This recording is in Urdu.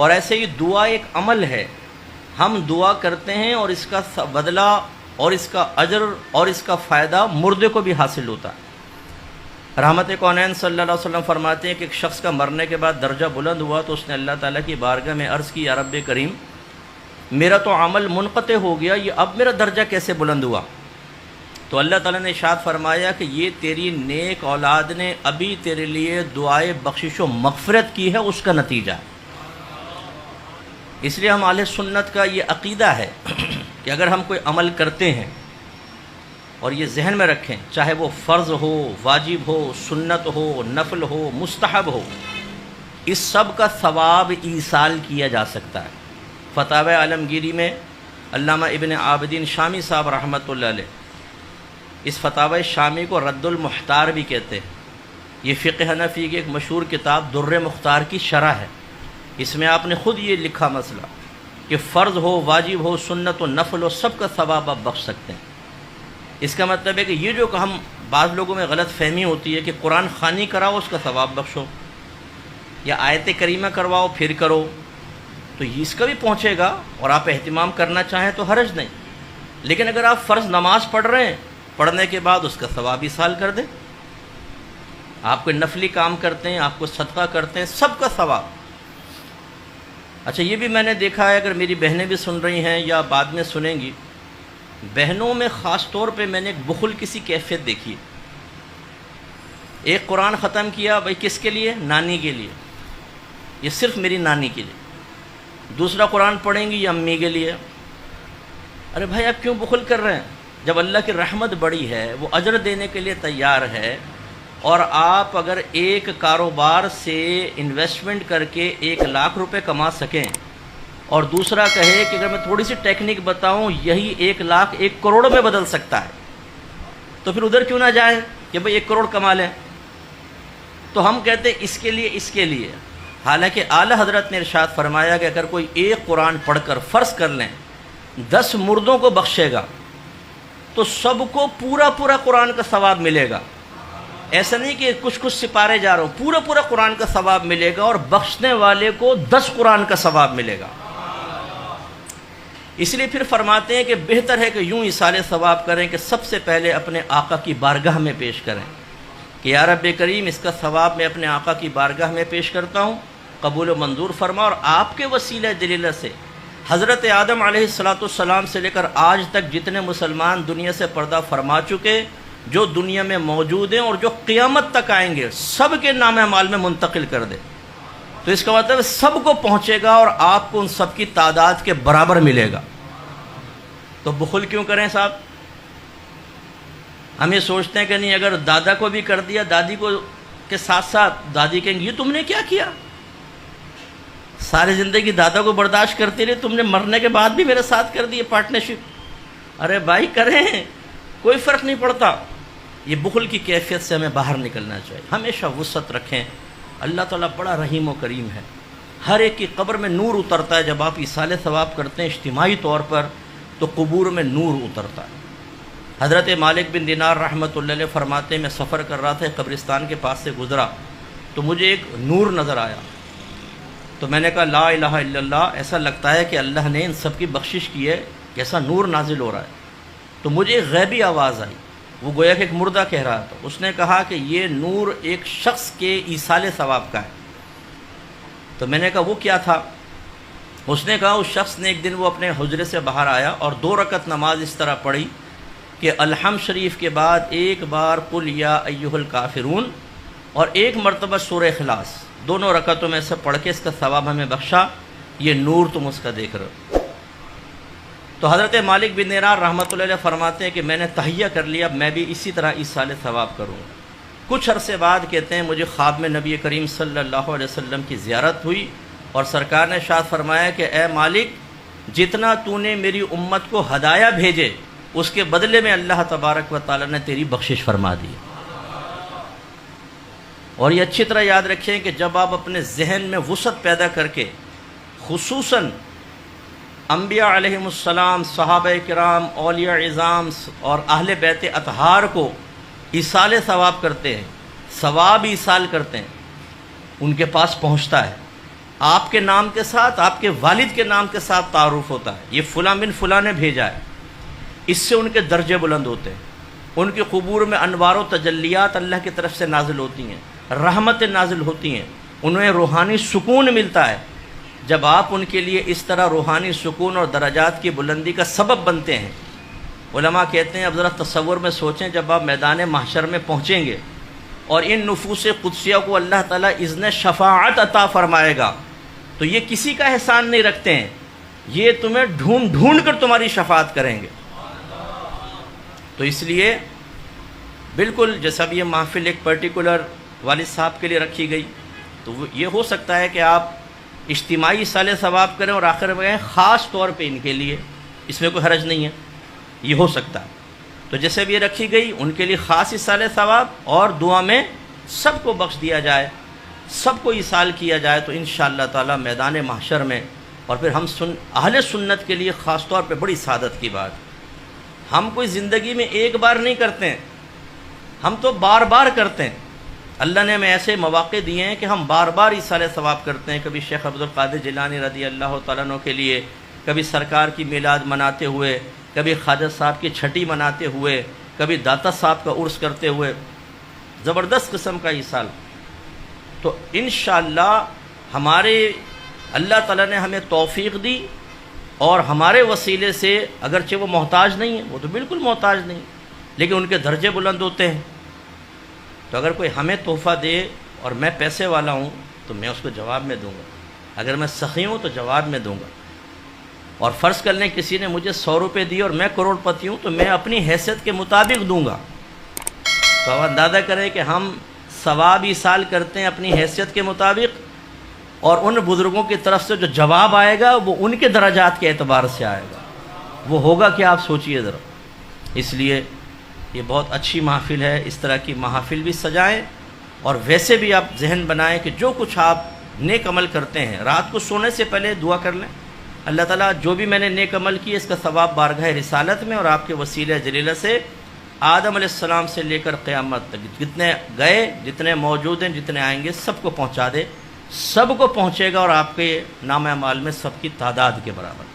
اور ایسے ہی دعا ایک عمل ہے، ہم دعا کرتے ہیں اور اس کا بدلہ اور اس کا اجر اور اس کا فائدہ مردے کو بھی حاصل ہوتا ہے۔ رحمت کونین صلی اللہ علیہ وسلم فرماتے ہیں کہ ایک شخص کا مرنے کے بعد درجہ بلند ہوا تو اس نے اللہ تعالیٰ کی بارگاہ میں عرض کی، یا رب کریم، میرا تو عمل منقطع ہو گیا، یہ اب میرا درجہ کیسے بلند ہوا؟ تو اللہ تعالیٰ نے ارشاد فرمایا کہ یہ تیری نیک اولاد نے ابھی تیرے لیے دعائے بخشش و مغفرت کی ہے، اس کا نتیجہ۔ اس لیے ہم اہل سنت کا یہ عقیدہ ہے کہ اگر ہم کوئی عمل کرتے ہیں اور یہ ذہن میں رکھیں، چاہے وہ فرض ہو، واجب ہو، سنت ہو، نفل ہو، مستحب ہو، اس سب کا ثواب ایصال کیا جا سکتا ہے۔ فتاوی عالمگیری میں علامہ ابن عابدین شامی صاحب رحمۃ اللہ علیہ، اس فتاوی شامی کو رد المحتار بھی کہتے ہیں، یہ فقہ حنفی کی ایک مشہور کتاب در مختار کی شرح ہے۔ اس میں آپ نے خود یہ لکھا مسئلہ کہ فرض ہو، واجب ہو، سنت و نفل ہو، سب کا ثواب آپ بخش سکتے ہیں۔ اس کا مطلب ہے کہ یہ جو ہم بعض لوگوں میں غلط فہمی ہوتی ہے کہ قرآن خوانی کراؤ اس کا ثواب بخشو، یا آیت کریمہ کرواؤ پھر کرو، تو اس کا بھی پہنچے گا اور آپ اہتمام کرنا چاہیں تو حرج نہیں، لیکن اگر آپ فرض نماز پڑھ رہے ہیں، پڑھنے کے بعد اس کا ثواب ایصال کر دیں۔ آپ کوئی نفلی کام کرتے ہیں، آپ کو صدقہ کرتے ہیں، سب کا ثواب۔ اچھا، یہ بھی میں نے دیکھا ہے، اگر میری بہنیں بھی سن رہی ہیں یا بعد میں سنیں گی، بہنوں میں خاص طور پہ میں نے ایک بخل کی سی کیفیت دیکھی ہے۔ ایک قرآن ختم کیا، بھائی کس کے لیے؟ نانی کے لیے، یہ صرف میری نانی کے لیے۔ دوسرا قرآن پڑھیں گی یہ امی کے لیے۔ ارے بھائی آپ کیوں بخل کر رہے ہیں؟ جب اللہ کی رحمت بڑی ہے، وہ اجر دینے کے لیے تیار ہے، اور آپ اگر ایک کاروبار سے انویسٹمنٹ کر کے 1,00,000 روپے کما سکیں، اور دوسرا کہے کہ اگر میں تھوڑی سی ٹیکنیک بتاؤں یہی 1,00,000 1 کروڑ میں بدل سکتا ہے، تو پھر ادھر کیوں نہ جائیں کہ بھئی 1 کروڑ کما لیں؟ تو ہم کہتے ہیں اس کے لیے، حالانکہ اعلیٰ حضرت نے ارشاد فرمایا کہ اگر کوئی ایک قرآن پڑھ کر فرض کر لیں 10 مردوں کو بخشے گا تو سب کو پورا قرآن کا ثواب ملے گا۔ ایسا نہیں کہ کچھ سپارے جا رہا ہوں، پورا قرآن کا ثواب ملے گا، اور بخشنے والے کو 10 قرآن کا ثواب ملے گا۔ اس لیے پھر فرماتے ہیں کہ بہتر ہے کہ یوں ایصال ثواب کریں کہ سب سے پہلے اپنے آقا کی بارگاہ میں پیش کریں کہ یا رب کریم، اس کا ثواب میں اپنے آقا کی بارگاہ میں پیش کرتا ہوں، قبول و منظور فرما، اور آپ کے وسیلہ جلیلہ سے حضرت آدم علیہ السلام سے لے کر آج تک جتنے مسلمان دنیا سے پردہ فرما چکے، جو دنیا میں موجود ہیں اور جو قیامت تک آئیں گے، سب کے نام اعمال میں منتقل کر دے۔ تو اس کا مطلب سب کو پہنچے گا اور آپ کو ان سب کی تعداد کے برابر ملے گا۔ تو بخل کیوں کریں صاحب؟ ہم یہ سوچتے ہیں کہ نہیں، اگر دادا کو بھی کر دیا، دادی کو کے ساتھ ساتھ دادی کہیں گی یہ تم نے کیا کیا؟ ساری زندگی دادا کو برداشت کرتی رہی، تم نے مرنے کے بعد بھی میرے ساتھ کر دی پارٹنرشپ۔ ارے بھائی کریں، کوئی فرق نہیں پڑتا۔ یہ بخل کی کیفیت سے ہمیں باہر نکلنا چاہیے، ہمیشہ وسعت رکھیں۔ اللہ تعالیٰ بڑا رحیم و کریم ہے، ہر ایک کی قبر میں نور اترتا ہے۔ جب آپ ایصال ثواب کرتے ہیں اجتماعی طور پر تو قبور میں نور اترتا ہے۔ حضرت مالک بن دینار رحمۃ اللہ علیہ فرماتے ہیں، میں سفر کر رہا تھا، قبرستان کے پاس سے گزرا تو مجھے ایک نور نظر آیا، تو میں نے کہا لا الہ الا اللہ، ایسا لگتا ہے کہ اللہ نے ان سب کی بخشش کی ہے، کیسا نور نازل ہو رہا ہے۔ تو مجھے ایک غیبی آواز آئی، وہ گویا کہ ایک مردہ کہہ رہا تھا، اس نے کہا کہ یہ نور ایک شخص کے ایصال ثواب کا ہے۔ تو میں نے کہا وہ کیا تھا؟ اس نے کہا اس شخص نے ایک دن وہ اپنے حجرے سے باہر آیا اور 2 رکعت نماز اس طرح پڑھی کہ الحمد شریف کے بعد ایک بار قل یا ایھا الکافرون اور ایک مرتبہ سورہ اخلاص، دونوں رکعتوں میں سے پڑھ کے اس کا ثواب ہمیں بخشا، یہ نور تم اس کا دیکھ رہے ہو۔ تو حضرت مالک بن دینار رحمۃ اللہ علیہ فرماتے ہیں کہ میں نے تہیہ کر لیا، میں بھی اسی طرح ایصال ثواب کروں گا۔ کچھ عرصے بعد کہتے ہیں مجھے خواب میں نبی کریم صلی اللہ علیہ وسلم کی زیارت ہوئی، اور سرکار نے ارشاد فرمایا کہ اے مالک، جتنا تو نے میری امت کو ہدایہ بھیجے اس کے بدلے میں اللہ تبارک و تعالیٰ نے تیری بخشش فرما دی۔ اور یہ اچھی طرح یاد رکھیں کہ جب آپ اپنے ذہن میں وسعت پیدا کر کے خصوصاً انبیاء علیہم السلام، صحابہ کرام، اولیاء عظام اور اہل بیت اطہار کو ایصال ثواب کرتے ہیں، ثواب ایصال کرتے ہیں، ان کے پاس پہنچتا ہے۔ آپ کے نام کے ساتھ آپ کے والد کے نام کے ساتھ تعارف ہوتا ہے، یہ فلاں بن فلاں نے بھیجا ہے، اس سے ان کے درجے بلند ہوتے ہیں، ان کے قبور میں انوار و تجلیات اللہ کی طرف سے نازل ہوتی ہیں، رحمتیں نازل ہوتی ہیں، انہیں روحانی سکون ملتا ہے جب آپ ان کے لیے اس طرح روحانی سکون اور درجات کی بلندی کا سبب بنتے ہیں۔ علماء کہتے ہیں اب ذرا تصور میں سوچیں، جب آپ میدان محشر میں پہنچیں گے اور ان نفوس قدسیہ کو اللہ تعالیٰ اذن شفاعت عطا فرمائے گا تو یہ کسی کا احسان نہیں رکھتے ہیں، یہ تمہیں ڈھونڈ ڈھونڈ کر تمہاری شفاعت کریں گے۔ تو اس لیے بالکل جیسا بھی یہ محفل ایک پرٹیکولر والد صاحب کے لیے رکھی گئی، تو یہ ہو سکتا ہے کہ آپ اجتماعی ایصال ثواب کریں اور آخر میں خاص طور پہ ان کے لیے، اس میں کوئی حرج نہیں ہے، یہ ہو سکتا ہے۔ تو جیسے بھی یہ رکھی گئی ان کے لیے خاص ایصال ثواب، اور دعا میں سب کو بخش دیا جائے، سب کو ایصال کیا جائے، تو انشاءاللہ تعالی میدان محشر میں، اور پھر ہم اہل سنت کے لیے خاص طور پہ بڑی سعادت کی بات، ہم کوئی زندگی میں ایک بار نہیں کرتے ہیں، ہم تو بار بار کرتے ہیں۔ اللہ نے ہمیں ایسے مواقع دیے ہیں کہ ہم بار بار ایصال ثواب کرتے ہیں، کبھی شیخ عبد القادر جیلانی رضی اللہ تعالیٰ عنہ کے لیے، کبھی سرکار کی میلاد مناتے ہوئے، کبھی خواجہ صاحب کی چھٹی مناتے ہوئے، کبھی داتا صاحب کا عرس کرتے ہوئے، زبردست قسم کا ایصال۔ تو انشاءاللہ ہمارے اللہ تعالیٰ نے ہمیں توفیق دی، اور ہمارے وسیلے سے اگرچہ وہ محتاج نہیں ہیں، وہ تو بالکل محتاج نہیں، لیکن ان کے درجے بلند ہوتے ہیں۔ تو اگر کوئی ہمیں تحفہ دے اور میں پیسے والا ہوں تو میں اس کو جواب میں دوں گا، اگر میں سخی ہوں تو جواب میں دوں گا، اور فرض کر لیں کسی نے مجھے 100 روپے دیے اور میں کروڑ پتی ہوں تو میں اپنی حیثیت کے مطابق دوں گا۔ تو اب اندازہ کریں کہ ہم ثواب ایصال کرتے ہیں اپنی حیثیت کے مطابق، اور ان بزرگوں کی طرف سے جو جواب آئے گا وہ ان کے درجات کے اعتبار سے آئے گا، وہ ہوگا کہ آپ سوچئے ذرا۔ اس لیے یہ بہت اچھی محفل ہے، اس طرح کی محافل بھی سجائیں، اور ویسے بھی آپ ذہن بنائیں کہ جو کچھ آپ نیک عمل کرتے ہیں رات کو سونے سے پہلے دعا کر لیں، اللہ تعالیٰ جو بھی میں نے نیک عمل کی اس کا ثواب بارگاہ رسالت میں اور آپ کے وسیلہ جلیلہ سے آدم علیہ السلام سے لے کر قیامت تک جتنے گئے، جتنے موجود ہیں، جتنے آئیں گے، سب کو پہنچا دے، سب کو پہنچے گا، اور آپ کے نام اعمال میں سب کی تعداد کے برابر۔